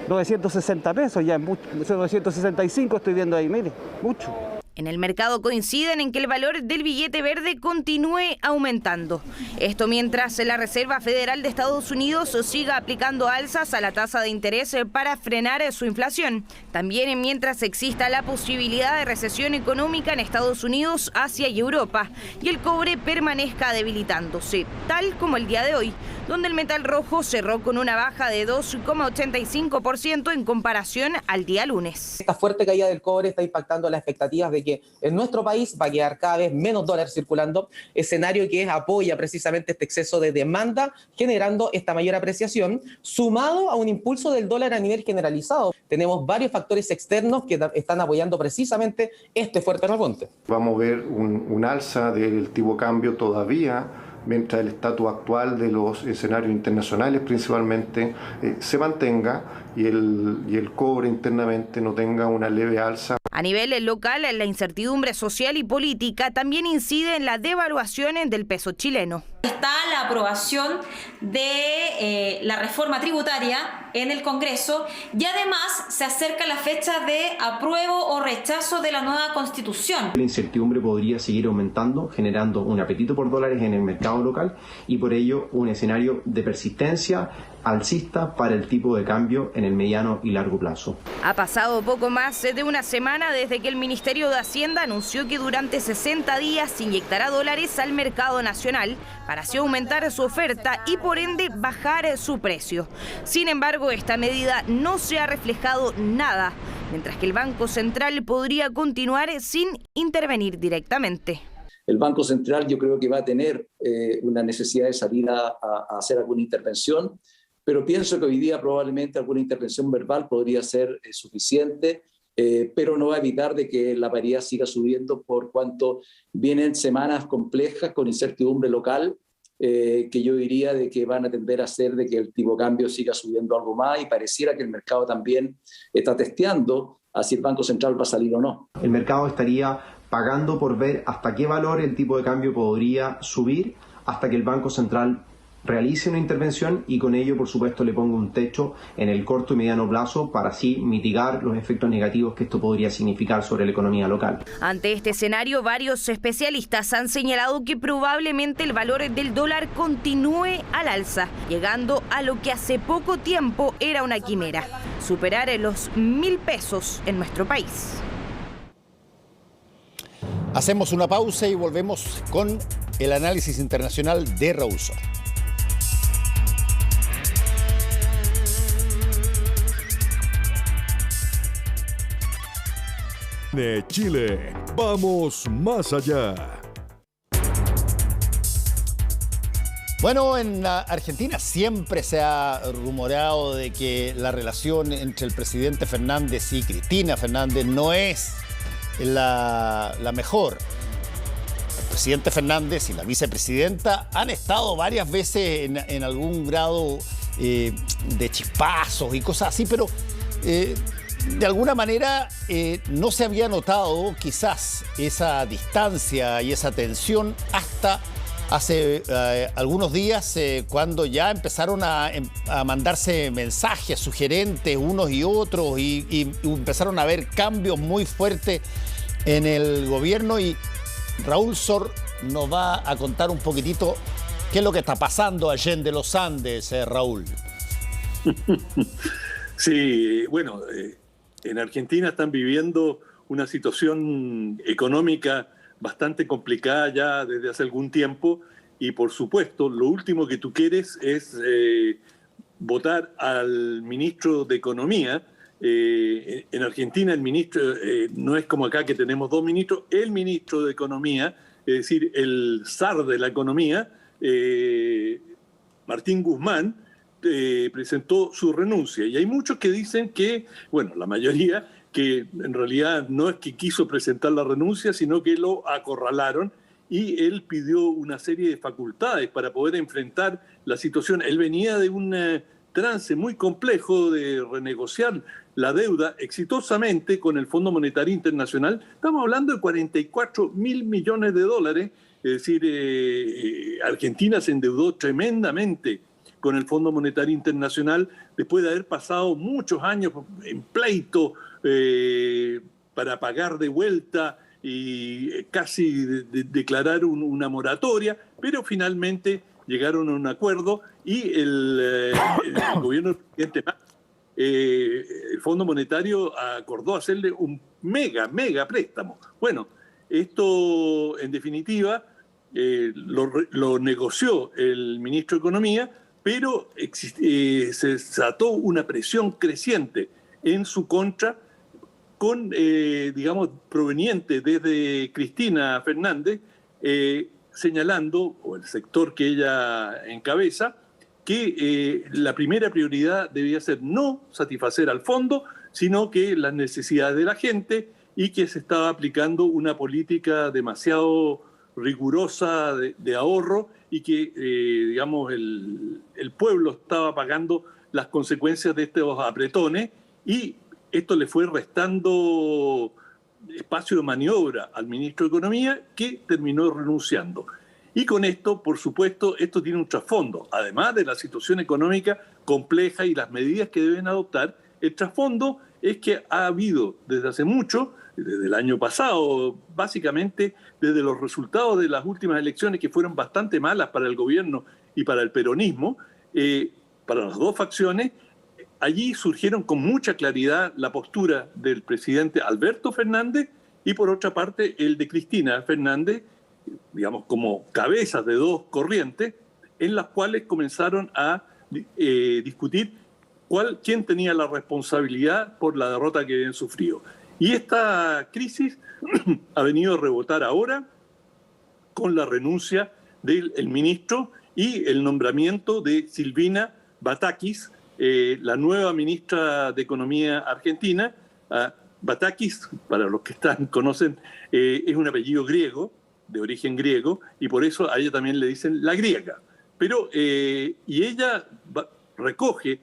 960 pesos, ya es mucho, 965 estoy viendo ahí, mire, mucho. En el mercado coinciden en que el valor del billete verde continúe aumentando. Esto mientras la Reserva Federal de Estados Unidos siga aplicando alzas a la tasa de interés para frenar su inflación. También mientras exista la posibilidad de recesión económica en Estados Unidos, Asia y Europa, y el cobre permanezca debilitándose, tal como el día de hoy, donde el metal rojo cerró con una baja de 2,85% en comparación al día lunes. Esta fuerte caída del cobre está impactando las expectativas de que en nuestro país va a quedar cada vez menos dólares circulando, escenario que apoya precisamente este exceso de demanda, generando esta mayor apreciación, sumado a un impulso del dólar a nivel generalizado. Tenemos varios factores externos que están apoyando precisamente este fuerte repunte. Vamos a ver un alza del tipo de cambio todavía, mientras el estatus actual de los escenarios internacionales principalmente se mantenga y el cobre internamente no tenga una leve alza. A nivel local, la incertidumbre social y política también incide en la devaluación del peso chileno. Está la aprobación de la reforma tributaria en el Congreso y además se acerca la fecha de apruebo o rechazo de la nueva Constitución. La incertidumbre podría seguir aumentando, generando un apetito por dólares en el mercado local y por ello un escenario de persistencia alcista para el tipo de cambio en el mediano y largo plazo. Ha pasado poco más de una semana desde que el Ministerio de Hacienda anunció que durante 60 días inyectará dólares al mercado nacional para así aumentar su oferta y por ende bajar su precio. Sin embargo, esta medida no se ha reflejado nada, mientras que el Banco Central podría continuar sin intervenir directamente. El Banco Central yo creo que va a tener una necesidad de salir a hacer alguna intervención, pero pienso que hoy día probablemente alguna intervención verbal podría ser suficiente, pero no va a evitar de que la paridad siga subiendo por cuanto vienen semanas complejas con incertidumbre local, que yo diría de que van a tender a hacer de que el tipo de cambio siga subiendo algo más y pareciera que el mercado también está testeando a si el Banco Central va a salir o no. El mercado estaría pagando por ver hasta qué valor el tipo de cambio podría subir hasta que el Banco Central realice una intervención y con ello, por supuesto, le ponga un techo en el corto y mediano plazo para así mitigar los efectos negativos que esto podría significar sobre la economía local. Ante este escenario, varios especialistas han señalado que probablemente el valor del dólar continúe al alza, llegando a lo que hace poco tiempo era una quimera, superar los 1.000 pesos en nuestro país. Hacemos una pausa y volvemos con el análisis internacional de Raúl Sor. De Chile, vamos más allá. Bueno, en Argentina siempre se ha rumoreado de que la relación entre el presidente Fernández y Cristina Fernández no es la mejor. El presidente Fernández y la vicepresidenta han estado varias veces en algún grado de chispazos y cosas así, pero de alguna manera no se había notado quizás esa distancia y esa tensión hasta hace algunos días cuando ya empezaron a mandarse mensajes sugerentes unos y otros y empezaron a haber cambios muy fuertes en el gobierno y Raúl Sor nos va a contar un poquitito qué es lo que está pasando allá en los Andes, Raúl. Sí, bueno, en Argentina están viviendo una situación económica bastante complicada ya desde hace algún tiempo y por supuesto lo último que tú quieres es votar al ministro de Economía. En Argentina el ministro no es como acá que tenemos dos ministros, el ministro de Economía, es decir, el zar de la economía, Martín Guzmán, presentó su renuncia. Y hay muchos que dicen que, bueno, la mayoría, que en realidad no es que quiso presentar la renuncia, sino que lo acorralaron y él pidió una serie de facultades para poder enfrentar la situación. Él venía de un trance muy complejo de renegociar la deuda exitosamente con el Fondo Monetario Internacional. Estamos hablando de 44.000 millones de dólares, es decir, Argentina se endeudó tremendamente con el Fondo Monetario Internacional después de haber pasado muchos años en pleito para pagar de vuelta y casi declarar una moratoria, pero finalmente llegaron a un acuerdo y el gobierno del presidente Macri, el Fondo Monetario acordó hacerle un mega préstamo. Bueno, esto en definitiva lo negoció el ministro de Economía, pero se desató una presión creciente en su contra, digamos, proveniente desde Cristina Fernández, señalando, o el sector que ella encabeza, que la primera prioridad debía ser no satisfacer al fondo, sino que las necesidades de la gente, y que se estaba aplicando una política demasiado rigurosa de ahorro, y que, digamos, el pueblo estaba pagando las consecuencias de estos apretones, y esto le fue restando espacio de maniobra al ministro de Economía, que terminó renunciando. Y con esto, por supuesto, esto tiene un trasfondo. Además de la situación económica compleja y las medidas que deben adoptar, el trasfondo es que ha habido desde hace mucho, desde el año pasado, básicamente desde los resultados de las últimas elecciones, que fueron bastante malas para el gobierno y para el peronismo, para las dos facciones. Allí surgieron con mucha claridad la postura del presidente Alberto Fernández y, por otra parte, el de Cristina Fernández, digamos, como cabezas de dos corrientes, en las cuales comenzaron a discutir quién tenía la responsabilidad por la derrota que habían sufrido. Y esta crisis ha venido a rebotar ahora con la renuncia del ministro y el nombramiento de Silvina Batakis, la nueva ministra de Economía argentina. Batakis, para los que conocen, es un apellido griego, de origen griego, y por eso a ella también le dicen la griega. Pero, y ella recoge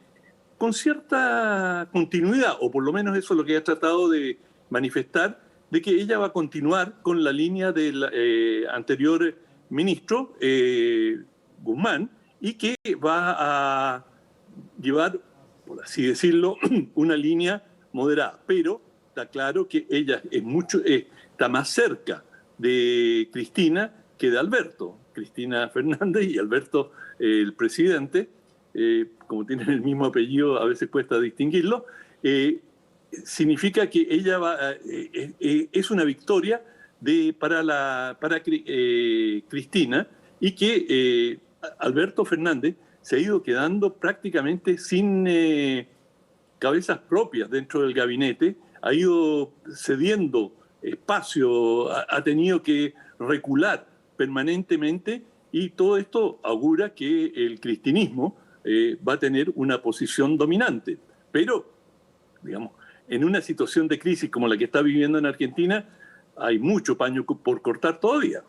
con cierta continuidad, o por lo menos eso es lo que ha tratado de manifestar, de que ella va a continuar con la línea del anterior ministro, Guzmán, y que va a llevar, por así decirlo, una línea moderada. Pero está claro que ella está más cerca de Cristina que de Alberto. Cristina Fernández y Alberto, el presidente, como tienen el mismo apellido, a veces cuesta distinguirlo, significa que ella es una victoria para Cristina, y que Alberto Fernández se ha ido quedando prácticamente sin cabezas propias dentro del gabinete, ha ido cediendo espacio, ha tenido que recular permanentemente, y todo esto augura que el cristinismo va a tener una posición dominante. Pero, digamos, en una situación de crisis como la que está viviendo en Argentina, hay mucho paño por cortar todavía.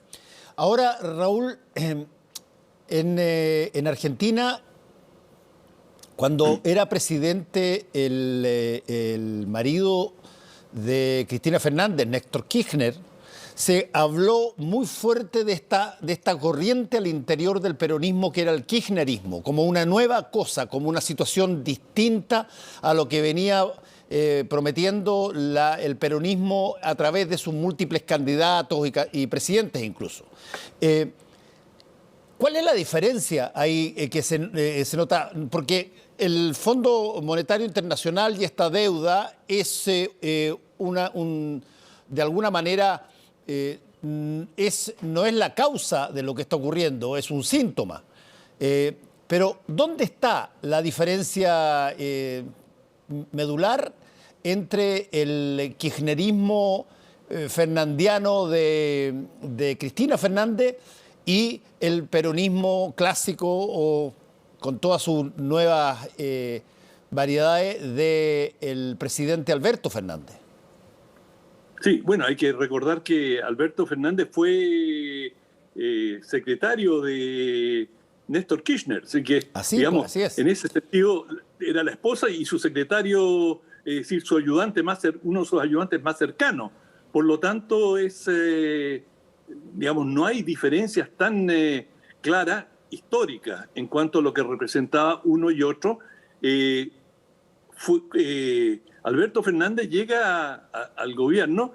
Ahora, Raúl, en Argentina, cuando era presidente el marido de Cristina Fernández, Néstor Kirchner, se habló muy fuerte de esta corriente al interior del peronismo, que era el kirchnerismo, como una nueva cosa, como una situación distinta a lo que venía prometiendo el peronismo a través de sus múltiples candidatos y presidentes incluso. ¿Cuál es la diferencia ahí que se nota? Porque el Fondo Monetario Internacional y esta deuda es de alguna manera no es la causa de lo que está ocurriendo, es un síntoma. Pero ¿dónde está la diferencia medular entre el kirchnerismo fernandiano de Cristina Fernández y el peronismo clásico, o con todas sus nuevas variedades, del presidente Alberto Fernández? Sí, bueno, hay que recordar que Alberto Fernández fue secretario de Néstor Kirchner, así que, digamos, así es. En ese sentido era la esposa y su secretario, es decir, su ayudante uno de sus ayudantes más cercanos. Por lo tanto, digamos, no hay diferencias tan claras, históricas, en cuanto a lo que representaba uno y otro. Alberto Fernández llega al gobierno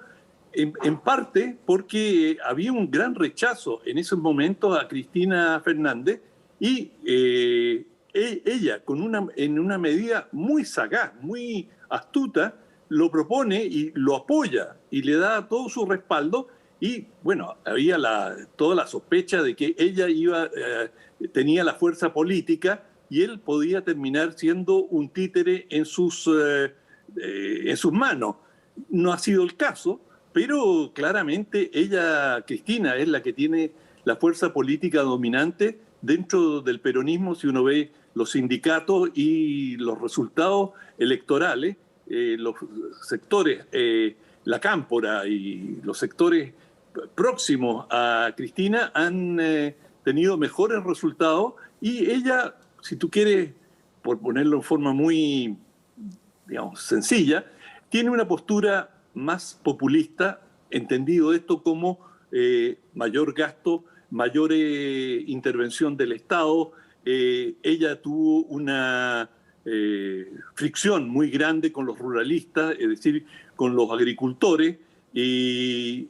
en parte porque había un gran rechazo en esos momentos a Cristina Fernández y ella, en una medida muy sagaz, muy astuta, lo propone y lo apoya y le da todo su respaldo. Y bueno, había toda la sospecha de que ella tenía la fuerza política y él podía terminar siendo un títere en sus manos. No ha sido el caso, pero claramente Cristina, es la que tiene la fuerza política dominante dentro del peronismo. Si uno ve los sindicatos y los resultados electorales, los sectores, la cámpora y los sectores próximos a Cristina han tenido mejores resultados, y ella, si tú quieres, por ponerlo en forma muy, digamos, sencilla, tiene una postura más populista, entendido esto como mayor gasto, mayor intervención del Estado. Ella tuvo una fricción muy grande con los ruralistas, es decir, con los agricultores, y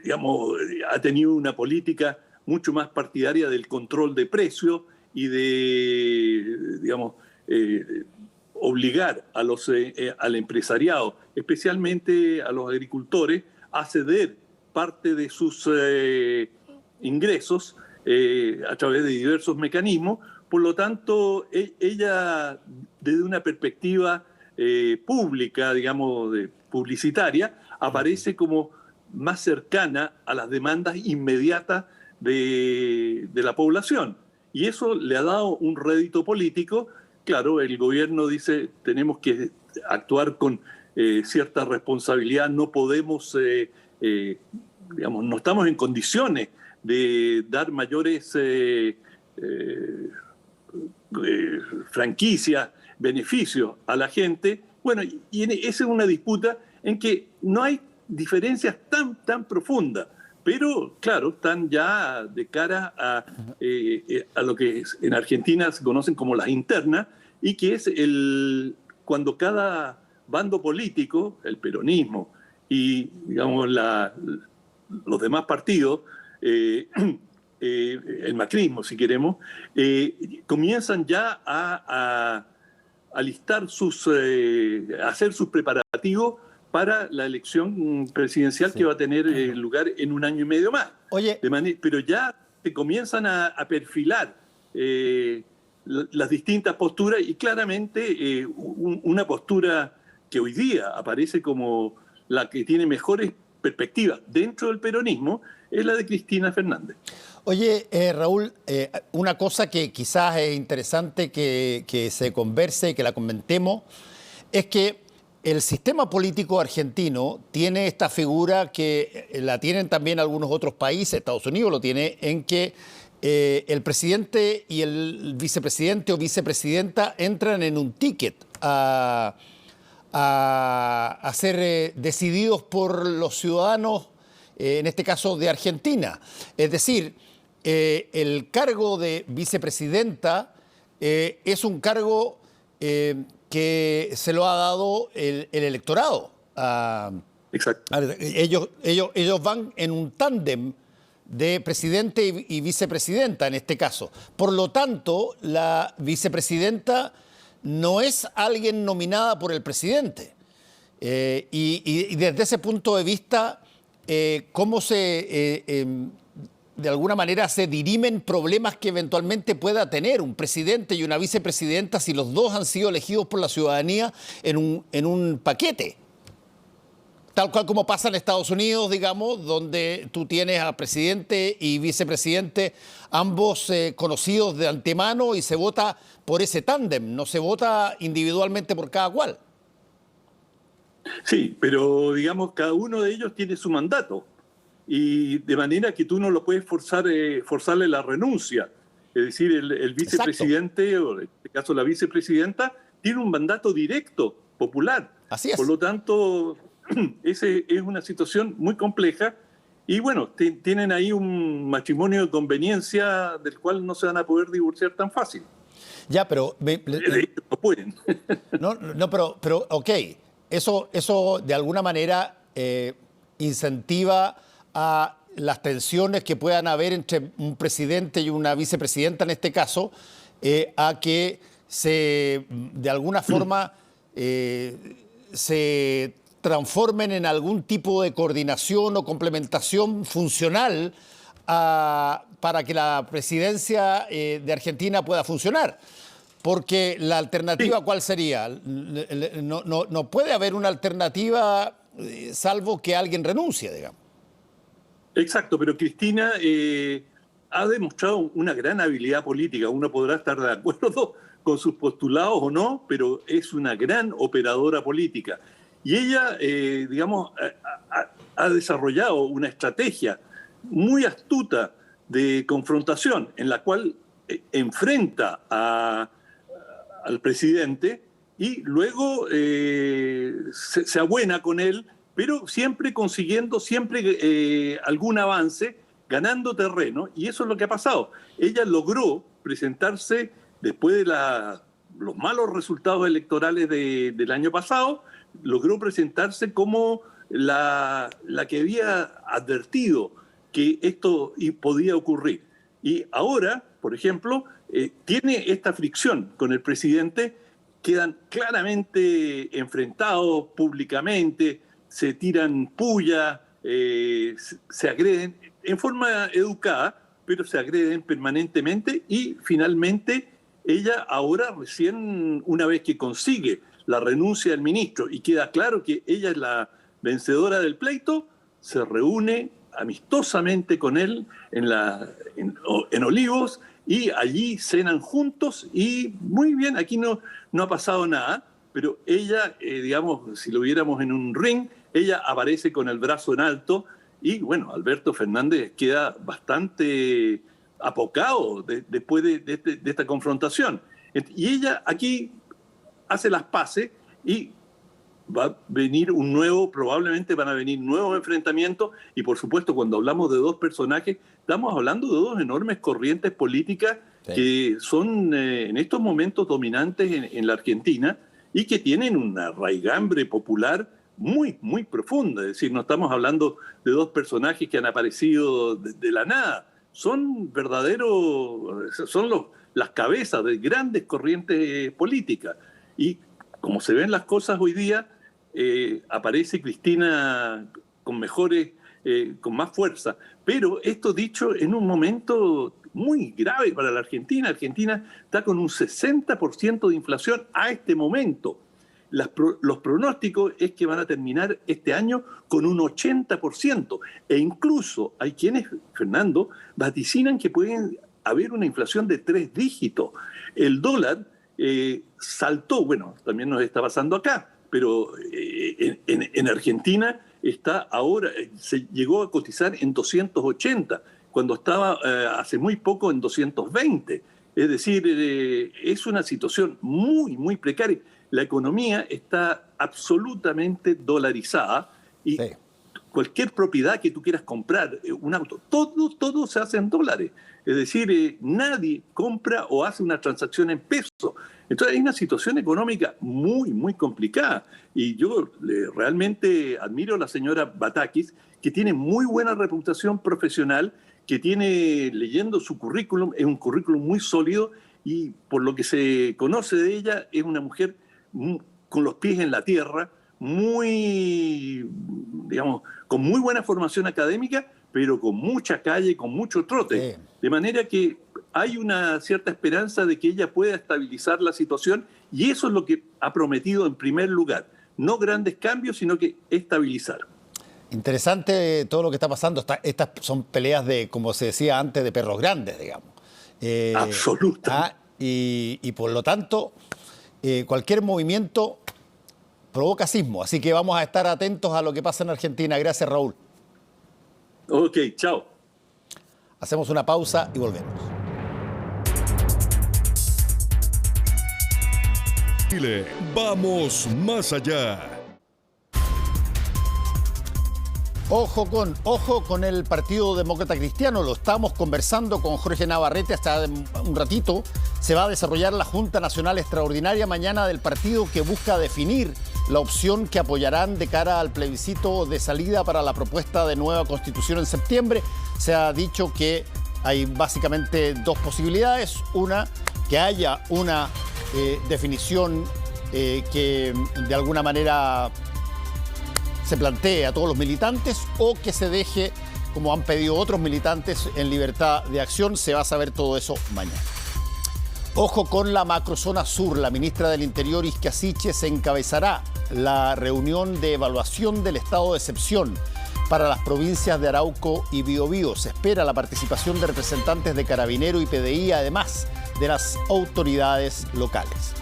digamos, ha tenido una política mucho más partidaria del control de precios y de, digamos, obligar al empresariado, especialmente a los agricultores, a ceder parte de sus ingresos a través de diversos mecanismos. Por lo tanto, ella, desde una perspectiva pública, digamos, publicitaria, aparece como más cercana a las demandas inmediatas de la población. Y eso le ha dado un rédito político. Claro, el gobierno dice, tenemos que actuar con cierta responsabilidad, no podemos, digamos, no estamos en condiciones de dar mayores franquicias, beneficios a la gente. Bueno, y esa es una disputa en que no hay diferencias tan profundas, pero claro, están ya de cara a lo que en Argentina se conocen como las internas, y que es cuando cada bando político, el peronismo y, digamos, los demás partidos, el macrismo, si queremos, comienzan ya a alistar a hacer sus preparativos para la elección presidencial, sí, que va a tener lugar en un año y medio más. Oye, pero ya se comienzan a perfilar las distintas posturas, y claramente una postura que hoy día aparece como la que tiene mejores perspectivas dentro del peronismo es la de Cristina Fernández. Oye, Raúl, una cosa que quizás es interesante que se converse, que la comentemos, es que el sistema político argentino tiene esta figura que la tienen también algunos otros países, Estados Unidos lo tiene, en que el presidente y el vicepresidente o vicepresidenta entran en un ticket a ser decididos por los ciudadanos, en este caso de Argentina. Es decir, el cargo de vicepresidenta es un cargo que se lo ha dado el electorado. Exacto. Ellos van en un tándem de presidente y vicepresidenta en este caso. Por lo tanto, la vicepresidenta no es alguien nominada por el presidente. Y desde ese punto de vista, ¿cómo de alguna manera se dirimen problemas que eventualmente pueda tener un presidente y una vicepresidenta si los dos han sido elegidos por la ciudadanía en un paquete? Tal cual como pasa en Estados Unidos, digamos, donde tú tienes a presidente y vicepresidente, ambos conocidos de antemano, y se vota por ese tándem, no se vota individualmente por cada cual. Sí, pero digamos, cada uno de ellos tiene su mandato, y de manera que tú no lo puedes forzarle la renuncia. Es decir, el vicepresidente, exacto, o en este caso la vicepresidenta, tiene un mandato directo, popular. Así es. Por lo tanto, esa es una situación muy compleja, y bueno, tienen ahí un matrimonio de conveniencia del cual no se van a poder divorciar tan fácil. Ya, pero... no pueden. No, pero ok, eso de alguna manera incentiva a las tensiones que puedan haber entre un presidente y una vicepresidenta en este caso, a que de alguna forma se transformen en algún tipo de coordinación o complementación funcional para que la presidencia de Argentina pueda funcionar. Porque la alternativa, ¿cuál sería? No puede haber una alternativa salvo que alguien renuncie, digamos. Exacto, pero Cristina ha demostrado una gran habilidad política. Uno podrá estar de acuerdo con sus postulados o no, pero es una gran operadora política. Y ella, digamos, ha desarrollado una estrategia muy astuta de confrontación en la cual enfrenta al presidente y luego se abuena con él, pero siempre consiguiendo algún avance, ganando terreno, y eso es lo que ha pasado. Ella logró presentarse después de los malos resultados electorales del año pasado, logró presentarse como la que había advertido que esto podía ocurrir. Y ahora, por ejemplo, tiene esta fricción con el presidente, quedan claramente enfrentados públicamente, se tiran puya, se agreden en forma educada, pero se agreden permanentemente y finalmente ella ahora recién, una vez que consigue la renuncia del ministro y queda claro que ella es la vencedora del pleito, se reúne amistosamente con él en Olivos y allí cenan juntos y muy bien, aquí no ha pasado nada, pero ella, digamos, si lo viéramos en un ring, ella aparece con el brazo en alto y bueno, Alberto Fernández queda bastante apocado después de esta confrontación. Y ella aquí hace las paces y va a venir probablemente van a venir nuevos enfrentamientos y por supuesto cuando hablamos de dos personajes, estamos hablando de dos enormes corrientes políticas que son en estos momentos dominantes en la Argentina y que tienen una raigambre popular muy, muy profunda. Es decir, no estamos hablando de dos personajes que han aparecido de la nada. Son las cabezas de grandes corrientes políticas. Y como se ven las cosas hoy día, aparece Cristina con más fuerza. Pero esto dicho en un momento muy grave para la Argentina. Argentina está con un 60% de inflación a este momento. Los pronósticos es que van a terminar este año con un 80%. E incluso hay quienes, Fernando, vaticinan que pueden haber una inflación de 3 dígitos. El dólar saltó, bueno, también nos está pasando acá, pero en Argentina está ahora, se llegó a cotizar en 280, cuando estaba hace muy poco en 220. Es decir, es una situación muy, muy precaria. La economía está absolutamente dolarizada y cualquier propiedad que tú quieras comprar, un auto, todo se hace en dólares. Es decir, nadie compra o hace una transacción en pesos. Entonces hay una situación económica muy, muy complicada. Y yo realmente admiro a la señora Batakis, que tiene muy buena reputación profesional, que tiene, leyendo su currículum, es un currículum muy sólido y por lo que se conoce de ella, es una mujer con los pies en la tierra, muy, digamos, con muy buena formación académica, pero con mucha calle, con mucho trote. Sí. De manera que hay una cierta esperanza de que ella pueda estabilizar la situación y eso es lo que ha prometido en primer lugar. No grandes cambios, sino que estabilizar. Interesante todo lo que está pasando. Estas son peleas de, como se decía antes, de perros grandes, digamos. Absolutamente. Y por lo tanto, cualquier movimiento provoca sismo. Así que vamos a estar atentos a lo que pasa en Argentina. Gracias, Raúl. Ok, chao. Hacemos una pausa y volvemos. Chile, vamos más allá. Ojo con el Partido Demócrata Cristiano. Lo estamos conversando con Jorge Navarrete hasta un ratito. Se va a desarrollar la Junta Nacional Extraordinaria mañana del partido que busca definir la opción que apoyarán de cara al plebiscito de salida para la propuesta de nueva constitución en septiembre. Se ha dicho que hay básicamente dos posibilidades. Una, que haya una definición que de alguna manera se plantee a todos los militantes, o que se deje, como han pedido otros militantes, en libertad de acción. Se va a saber todo eso mañana. Ojo con la macrozona sur. La ministra del Interior, Ixquia Siches, encabezará la reunión de evaluación del estado de excepción para las provincias de Arauco y Biobío. Se espera la participación de representantes de Carabinero y PDI, además de las autoridades locales.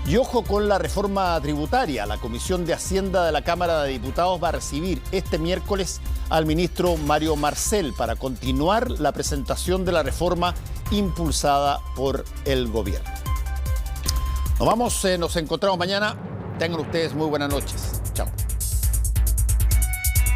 Y ojo con la reforma tributaria. La Comisión de Hacienda de la Cámara de Diputados va a recibir este miércoles al ministro Mario Marcel para continuar la presentación de la reforma impulsada por el gobierno. Nos encontramos mañana. Tengan ustedes muy buenas noches.